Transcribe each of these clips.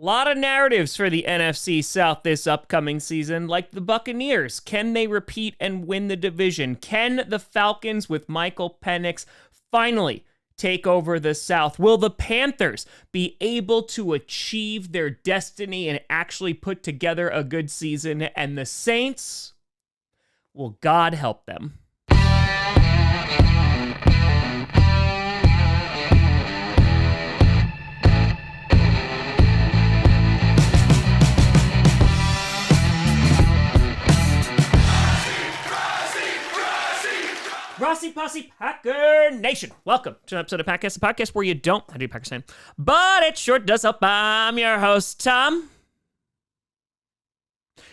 A lot of narratives for the NFC South this upcoming season, like the Buccaneers. Can they repeat and win the division? Can the Falcons with Michael Penix finally take over the South? Will the Panthers be able to achieve their destiny and actually put together a good season? And the Saints, will God help them? Grossi Posse Packer Nation. Welcome to an episode of Podcast, the podcast where you don't have to be a Packers fan, but it sure does help. I'm your host, Tom.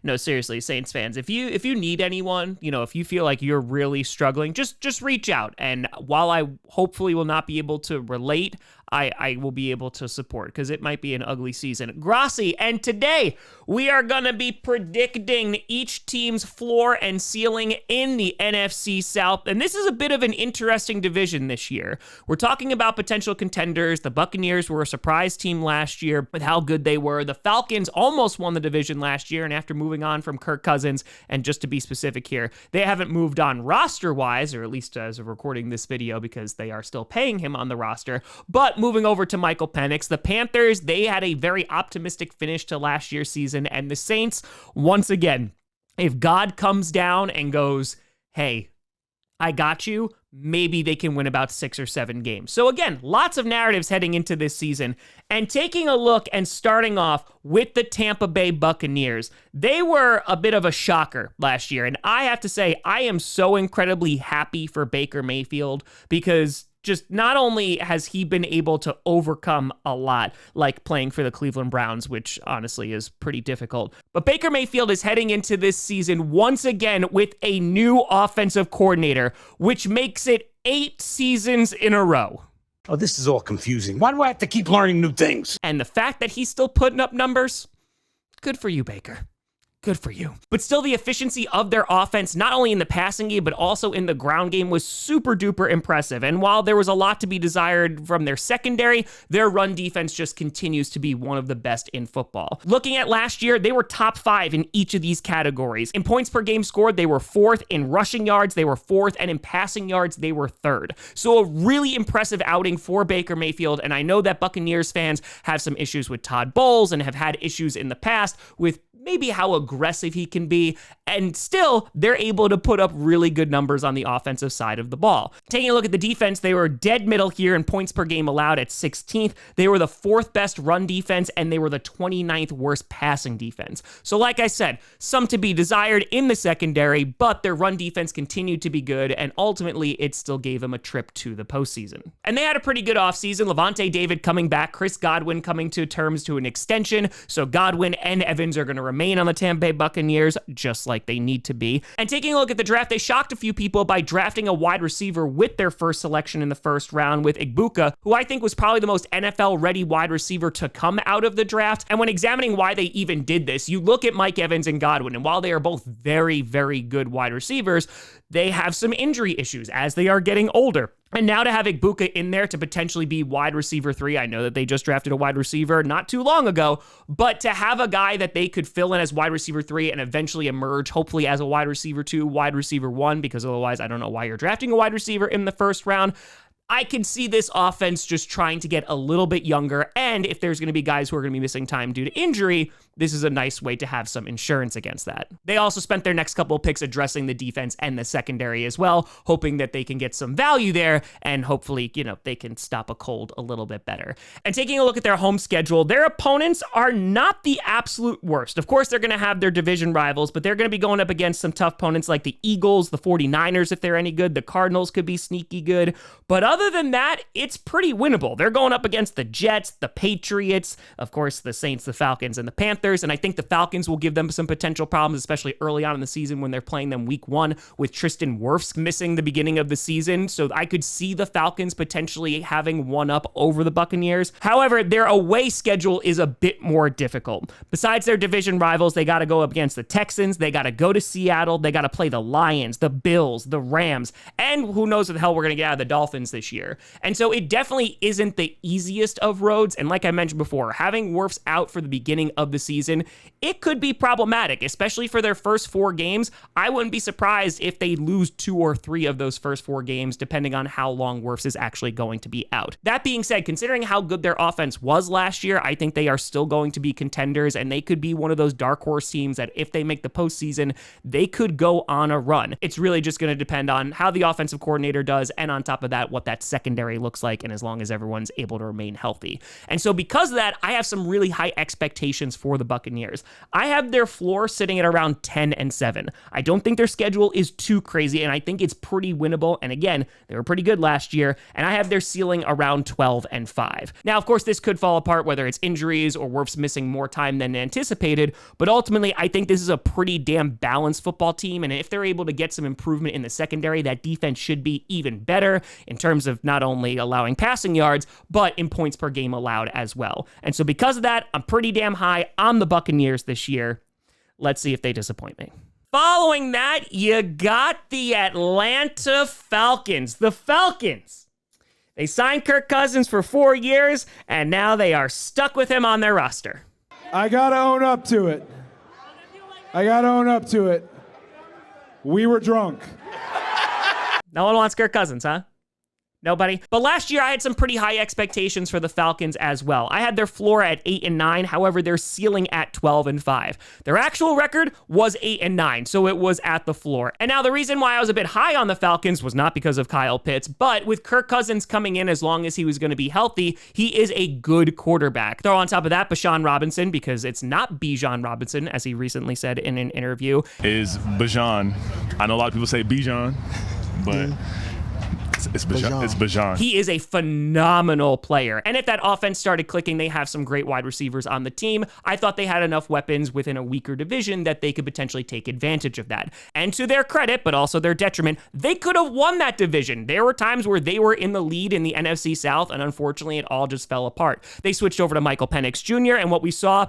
No, seriously, Saints fans, if you need anyone, if you feel like you're really struggling, just reach out. And while I hopefully will not be able to relate, I will be able to support, because it might be an ugly season. Grossi, and today we are going to be predicting each team's floor and ceiling in the NFC South. And this is a bit of an interesting division this year. We're talking about potential contenders. The Buccaneers were a surprise team last year with how good they were. The Falcons almost won the division last year, and after moving on from Kirk Cousins, and just to be specific here, they haven't moved on roster-wise, or at least as of recording this video, because they are still paying him on the roster. But moving over to Michael Penix, the Panthers, they had a very optimistic finish to last year's season, and the Saints, once again, if God comes down and goes, hey, I got you, maybe they can win about 6 or 7 games. So again, lots of narratives heading into this season. And taking a look and starting off with the Tampa Bay Buccaneers, they were a bit of a shocker last year. And I have to say, I am so incredibly happy for Baker Mayfield, because just not only has he been able to overcome a lot, like playing for the Cleveland Browns, which honestly is pretty difficult, but Baker Mayfield is heading into this season once again with a new offensive coordinator, which makes it 8 seasons in a row. Oh, this is all confusing. Why do I have to keep learning new things? And the fact that he's still putting up numbers, good for you, Baker. Good for you. But still, the efficiency of their offense, not only in the passing game, but also in the ground game, was super duper impressive. And while there was a lot to be desired from their secondary, their run defense just continues to be one of the best in football. Looking at last year, they were top 5 in each of these categories. In points per game scored, they were 4th. In rushing yards, they were 4th. And in passing yards, they were 3rd. So a really impressive outing for Baker Mayfield. And I know that Buccaneers fans have some issues with Todd Bowles and have had issues in the past with maybe how aggressive he can be, and still, they're able to put up really good numbers on the offensive side of the ball. Taking a look at the defense, they were dead middle here in points per game allowed at 16th. They were the 4th best run defense, and they were the 29th worst passing defense. So like I said, some to be desired in the secondary, but their run defense continued to be good, and ultimately, it still gave them a trip to the postseason. And they had a pretty good offseason. Levante David coming back, Chris Godwin coming to terms to an extension, so Godwin and Evans are going to remain on the Tampa Bay Buccaneers, just like they need to be. And taking a look at the draft, they shocked a few people by drafting a wide receiver with their first selection in the first round with Igbuka, who I think was probably the most NFL-ready wide receiver to come out of the draft. And when examining why they even did this, you look at Mike Evans and Godwin, and while they are both very, very good wide receivers, they have some injury issues as they are getting older. And now to have Igbuka in there to potentially be wide receiver 3, I know that they just drafted a wide receiver not too long ago, but to have a guy that they could fill in as wide receiver 3 and eventually emerge, hopefully as a wide receiver 2, wide receiver 1, because otherwise I don't know why you're drafting a wide receiver in the first round. I can see this offense just trying to get a little bit younger, and if there's going to be guys who are going to be missing time due to injury, this is a nice way to have some insurance against that. They also spent their next couple of picks addressing the defense and the secondary as well, hoping that they can get some value there, and hopefully, they can stop a cold a little bit better. And taking a look at their home schedule, their opponents are not the absolute worst. Of course, they're going to have their division rivals, but they're going to be going up against some tough opponents like the Eagles, the 49ers if they're any good, the Cardinals could be sneaky good, but other than that, it's pretty winnable. They're going up against the Jets, the Patriots, of course, the Saints, the Falcons, and the Panthers, and I think the Falcons will give them some potential problems, especially early on in the season when they're playing them week 1 with Tristan Wirfs missing the beginning of the season, so I could see the Falcons potentially having one up over the Buccaneers. However, their away schedule is a bit more difficult. Besides their division rivals, they got to go up against the Texans, they got to go to Seattle, they got to play the Lions, the Bills, the Rams, and who knows what the hell we're going to get out of the Dolphins this this year. And so it definitely isn't the easiest of roads. And like I mentioned before, having Wirfs out for the beginning of the season, it could be problematic, especially for their first 4 games. I wouldn't be surprised if they lose 2 or 3 of those first 4 games, depending on how long Wirfs is actually going to be out. That being said, considering how good their offense was last year, I think they are still going to be contenders, and they could be one of those dark horse teams that if they make the postseason, they could go on a run. It's really just going to depend on how the offensive coordinator does, and on top of that, what that secondary looks like, and as long as everyone's able to remain healthy. And so because of that, I have some really high expectations for the Buccaneers. I have their floor sitting at around 10-7. I don't think their schedule is too crazy, and I think it's pretty winnable. And again, they were pretty good last year, and I have their ceiling around 12-5. Now, of course, this could fall apart, whether it's injuries or Wirfs missing more time than anticipated, but ultimately, I think this is a pretty damn balanced football team, and if they're able to get some improvement in the secondary, that defense should be even better in terms of not only allowing passing yards, but in points per game allowed as well. And so because of that, I'm pretty damn high on the Buccaneers this year. Let's see if they disappoint me. Following that, you got the Atlanta Falcons. The Falcons. They signed Kirk Cousins for 4 years, and now they are stuck with him on their roster. I gotta own up to it. We were drunk. No one wants Kirk Cousins, huh? Nobody. But last year, I had some pretty high expectations for the Falcons as well. I had their floor at 8-9. However, their ceiling at 12-5. Their actual record was 8-9, so it was at the floor. And now the reason why I was a bit high on the Falcons was not because of Kyle Pitts, but with Kirk Cousins coming in as long as he was going to be healthy, he is a good quarterback. Throw on top of that Bijan Robinson, because it's not Bijan Robinson, as he recently said in an interview. Is Bijan. I know a lot of people say Bijan, but... It's Bijan. He is a phenomenal player. And if that offense started clicking, they have some great wide receivers on the team. I thought they had enough weapons within a weaker division that they could potentially take advantage of that. And to their credit, but also their detriment, they could have won that division. There were times where they were in the lead in the NFC South, and unfortunately, it all just fell apart. They switched over to Michael Penix Jr., and what we saw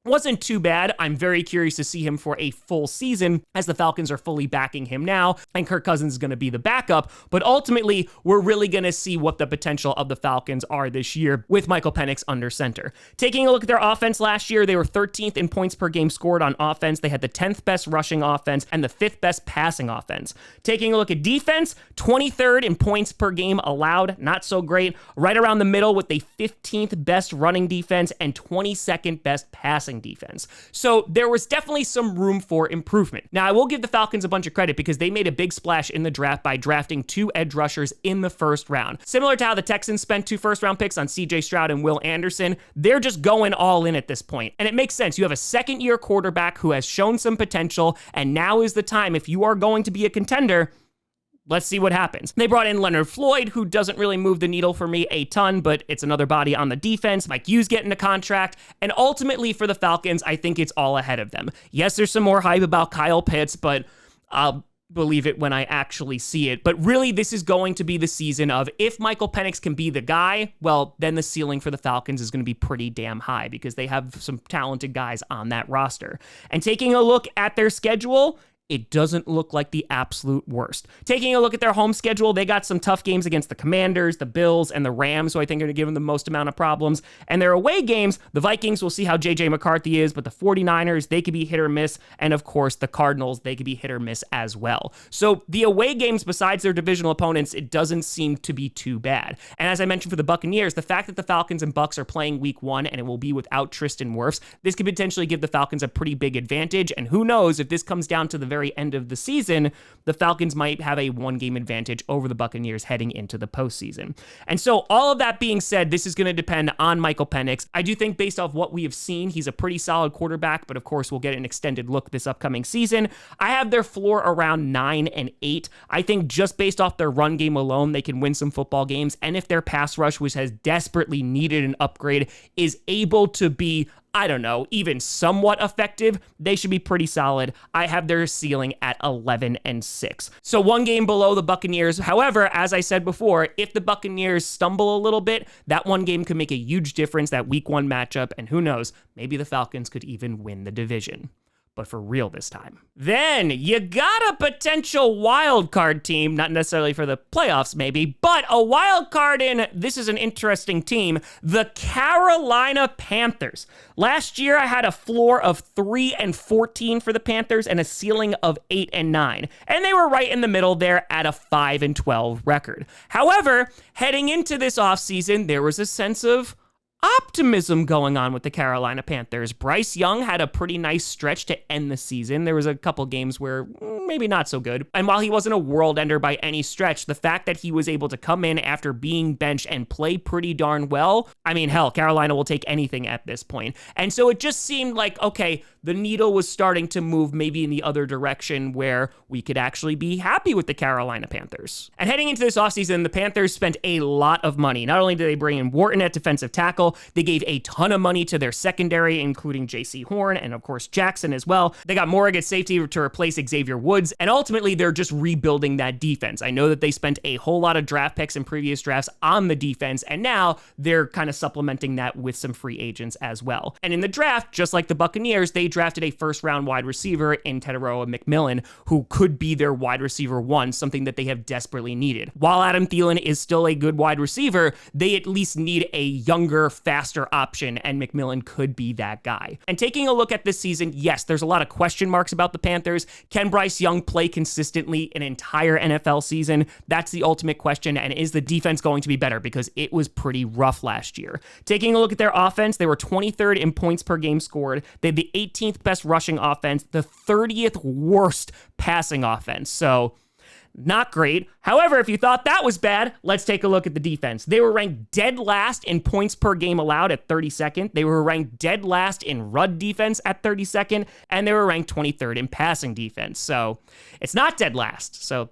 wasn't too bad. I'm very curious to see him for a full season, as the Falcons are fully backing him now, and Kirk Cousins is going to be the backup. But ultimately, we're really going to see what the potential of the Falcons are this year with Michael Penix under center. Taking a look at their offense last year, they were 13th in points per game scored on offense. They had the 10th best rushing offense and the 5th best passing offense. Taking a look at defense, 23rd in points per game allowed, not so great. Right around the middle with the 15th best running defense and 22nd best passing defense. So there was definitely some room for improvement. Now, I will give the Falcons a bunch of credit because they made a big splash in the draft by drafting 2 edge rushers in the first round. Similar to how the Texans spent 2 first-round picks on CJ Stroud and Will Anderson, they're just going all in at this point. And it makes sense. You have a second-year quarterback who has shown some potential, and now is the time, if you are going to be a contender, let's see what happens. They brought in Leonard Floyd, who doesn't really move the needle for me a ton, but it's another body on the defense. Mike Hughes getting a contract. And ultimately for the Falcons, I think it's all ahead of them. Yes, there's some more hype about Kyle Pitts, but I'll believe it when I actually see it. But really, this is going to be the season of, if Michael Penix can be the guy, well, then the ceiling for the Falcons is going to be pretty damn high because they have some talented guys on that roster. And taking a look at their schedule, it doesn't look like the absolute worst. Taking a look at their home schedule, they got some tough games against the Commanders, the Bills, and the Rams, who I think are going to give them the most amount of problems. And their away games, the Vikings, we'll see how J.J. McCarthy is, but the 49ers, they could be hit or miss. And of course, the Cardinals, they could be hit or miss as well. So the away games, besides their divisional opponents, it doesn't seem to be too bad. And as I mentioned for the Buccaneers, the fact that the Falcons and Bucs are playing week 1 and it will be without Tristan Wirfs, this could potentially give the Falcons a pretty big advantage. And who knows, if this comes down to the very end of the season, the Falcons might have a 1-game advantage over the Buccaneers heading into the postseason. And so all of that being said, this is going to depend on Michael Penix. I do think based off what we have seen, he's a pretty solid quarterback, but of course we'll get an extended look this upcoming season. I have their floor around 9-8. I think just based off their run game alone, they can win some football games. And if their pass rush, which has desperately needed an upgrade, is able to be, I don't know, even somewhat effective, they should be pretty solid. I have their ceiling at 11-6. So 1 game below the Buccaneers. However, as I said before, if the Buccaneers stumble a little bit, that 1 game could make a huge difference, that week 1 matchup, and who knows, maybe the Falcons could even win the division. but for real this time. Then you got a potential wild card team, not necessarily for the playoffs maybe, but a wild card in, this is an interesting team, the Carolina Panthers. Last year I had a floor of 3-14 for the Panthers and a ceiling of 8-9, and they were right in the middle there at a 5-12 record. However, heading into this offseason, there was a sense of optimism going on with the Carolina Panthers. Bryce Young had a pretty nice stretch to end the season. There was a couple games where maybe not so good. And while he wasn't a world ender by any stretch, the fact that he was able to come in after being benched and play pretty darn well, I mean, hell, Carolina will take anything at this point. And so it just seemed like, okay, the needle was starting to move maybe in the other direction where we could actually be happy with the Carolina Panthers. And heading into this offseason, the Panthers spent a lot of money. Not only did they bring in Wharton at defensive tackle, they gave a ton of money to their secondary, including J.C. Horn and, of course, Jackson as well. They got Morrig at safety to replace Xavier Woods, and ultimately, they're just rebuilding that defense. I know that they spent a whole lot of draft picks in previous drafts on the defense, and now they're kind of supplementing that with some free agents as well. And in the draft, just like the Buccaneers, they drafted a first-round wide receiver in Teteroa McMillan, who could be their wide receiver one, something that they have desperately needed. While Adam Thielen is still a good wide receiver, they at least need a younger, faster option, and McMillan could be that guy. And taking a look at this season, yes, there's a lot of question marks about the Panthers. Can Bryce Young play consistently an entire NFL season? That's the ultimate question, and is the defense going to be better? Because it was pretty rough last year. Taking a look at their offense, they were 23rd in points per game scored. They had the 18th best rushing offense, the 30th worst passing offense. So, not great. However, if you thought that was bad, let's take a look at the defense. They were ranked dead last in points per game allowed at 32nd. They were ranked dead last in run defense at 32nd, and they were ranked 23rd in passing defense. So, it's not dead last. So,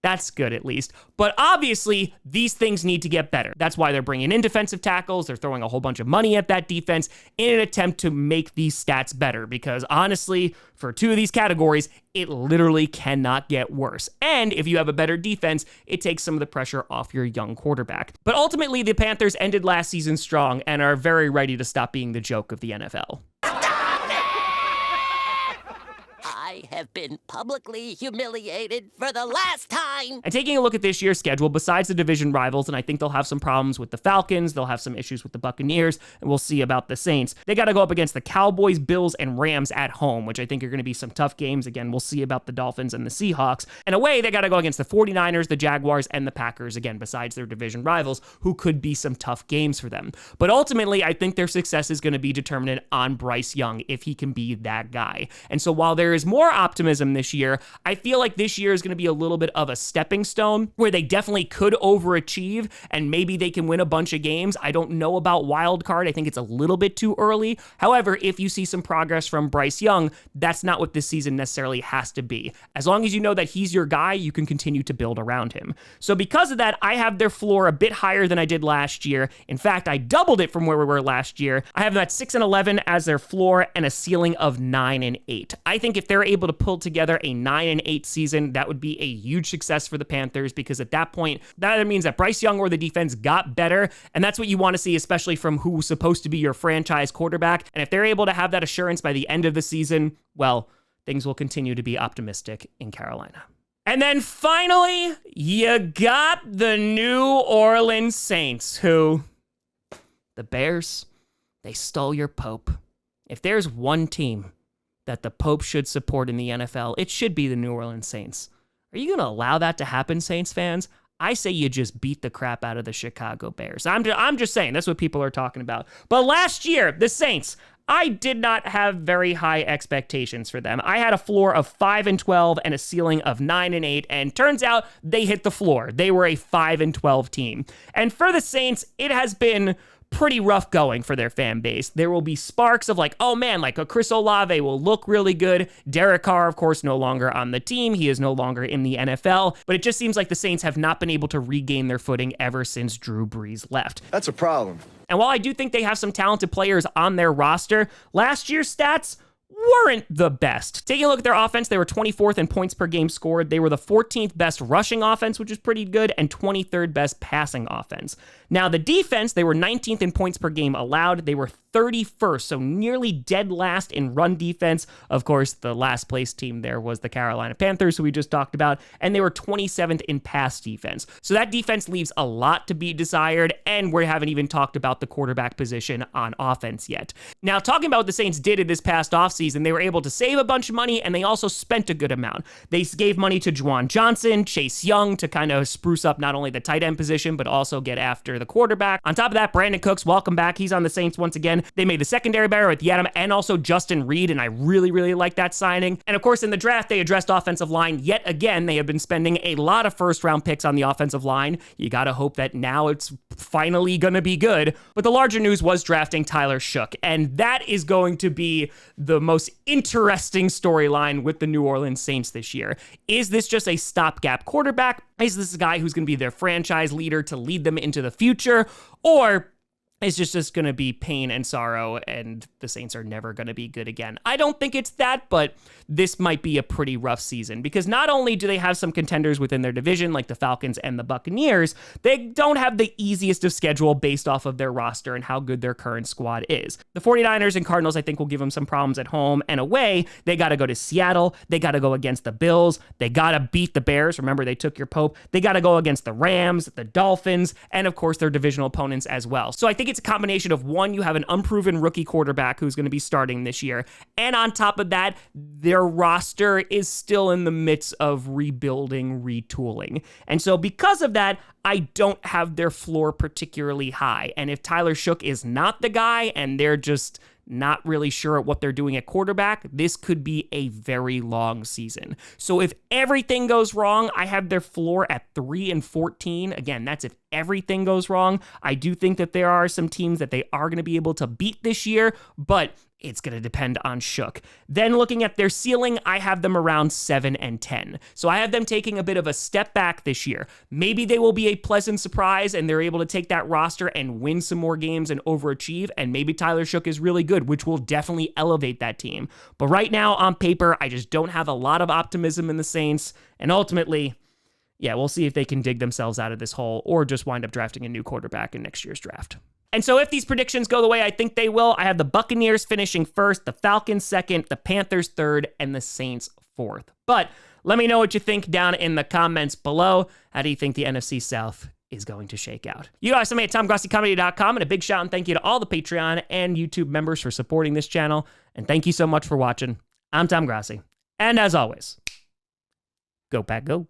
that's good at least. But obviously, these things need to get better. That's why they're bringing in defensive tackles. They're throwing a whole bunch of money at that defense in an attempt to make these stats better. Because honestly, for two of these categories, it literally cannot get worse. And if you have a better defense, it takes some of the pressure off your young quarterback. But ultimately, the Panthers ended last season strong and are very ready to stop being the joke of the NFL. I have been publicly humiliated for the last time. And taking a look at this year's schedule, besides the division rivals, and I think they'll have some problems with the Falcons, they'll have some issues with the Buccaneers, and we'll see about the Saints. They got to go up against the Cowboys, Bills, and Rams at home, which I think are going to be some tough games. Again, we'll see about the Dolphins and the Seahawks. And away, they got to go against the 49ers, the Jaguars, and the Packers, again, besides their division rivals, who could be some tough games for them. But ultimately, I think their success is going to be determined on Bryce Young, if he can be that guy. And so while there is more optimism this year, I feel like this year is going to be a little bit of a stepping stone where they definitely could overachieve and maybe they can win a bunch of games. I don't know about wild card. I think it's a little bit too early. However, if you see some progress from Bryce Young, that's not what this season necessarily has to be. As long as you know that he's your guy, you can continue to build around him. So because of that, I have their floor a bit higher than I did last year. In fact, I doubled it from where we were last year. I have them at 6-11 as their floor and a ceiling of 9-8. I think if they're able to pull together a 9-8 season, that would be a huge success for the Panthers, because at that point, that either means that Bryce Young or the defense got better, and that's what you want to see, especially from who's supposed to be your franchise quarterback. And if they're able to have that assurance by the end of the season, well, things will continue to be optimistic in Carolina. And then finally, you got the New Orleans Saints, who, the Bears, they stole your Pope. If there's one team that the Pope should support in the NFL, it should be the New Orleans Saints. Are you going to allow that to happen, Saints fans? I say you just beat the crap out of the Chicago Bears. I'm just saying, that's what people are talking about. But last year, the Saints, I did not have very high expectations for them. I had a floor of 5-12 and a ceiling of 9-8, and turns out they hit the floor. They were a 5-12 team. And for the Saints, it has been pretty rough going for their fan base. There will be sparks of like, oh man, like a Chris Olave will look really good. Derek Carr, of course, no longer on the team. He is no longer in the NFL, but it just seems like the Saints have not been able to regain their footing ever since Drew Brees left. That's a problem. And while I do think they have some talented players on their roster, last year's stats weren't the best. Taking a look at their offense, they were 24th in points per game scored. They were the 14th best rushing offense, which is pretty good, and 23rd best passing offense. Now, the defense, they were 19th in points per game allowed. They were 31st, so nearly dead last in run defense. Of course, the last place team there was the Carolina Panthers, who we just talked about, and they were 27th in pass defense. So that defense leaves a lot to be desired, and we haven't even talked about the quarterback position on offense yet. Now, talking about what the Saints did in this past offseason, they were able to save a bunch of money, and they also spent a good amount. They gave money to Juwan Johnson, Chase Young to kind of spruce up not only the tight end position, but also get after the quarterback. On top of that, Brandon Cooks, welcome back. He's on the Saints once again. They made the secondary better with Yadam and also Justin Reed, and I really, really like that signing. And of course, in the draft, they addressed offensive line yet again. They have been spending a lot of first-round picks on the offensive line. You gotta hope that now it's finally gonna be good. But the larger news was drafting Tyler Shough, and that is going to be the most interesting storyline with the New Orleans Saints this year. Is this just a stopgap quarterback? Is this a guy who's going to be their franchise leader to lead them into the future? Or it's just going to be pain and sorrow, and the Saints are never going to be good again? I don't think it's that, but this might be a pretty rough season, because not only do they have some contenders within their division, like the Falcons and the Buccaneers, they don't have the easiest of schedule based off of their roster and how good their current squad is. The 49ers and Cardinals, I think, will give them some problems at home, and away, they got to go to Seattle, they got to go against the Bills, they got to beat the Bears, remember they took your Pope, they got to go against the Rams, the Dolphins, and of course their divisional opponents as well. So I think it's a combination of, one, you have an unproven rookie quarterback who's going to be starting this year, and on top of that, their roster is still in the midst of rebuilding, retooling. And so because of that, I don't have their floor particularly high. And if Tyler Shough is not the guy, and they're just not really sure what they're doing at quarterback, this could be a very long season. So if everything goes wrong, I have their floor at 3-14. Again, that's if everything goes wrong. I do think that there are some teams that they are going to be able to beat this year, but it's going to depend on Shough. Then looking at their ceiling, I have them around 7-10. So I have them taking a bit of a step back this year. Maybe they will be a pleasant surprise and they're able to take that roster and win some more games and overachieve. And maybe Tyler Shough is really good, which will definitely elevate that team. But right now on paper, I just don't have a lot of optimism in the Saints. And ultimately, yeah, we'll see if they can dig themselves out of this hole or just wind up drafting a new quarterback in next year's draft. And so if these predictions go the way I think they will, I have the Buccaneers finishing first, the Falcons second, the Panthers third, and the Saints fourth. But let me know what you think down in the comments below. How do you think the NFC South is going to shake out? You guys, I'm at TomGrossiComedy.com, and a big shout and thank you to all the Patreon and YouTube members for supporting this channel. And thank you so much for watching. I'm Tom Grossi. And as always, go Pack Go.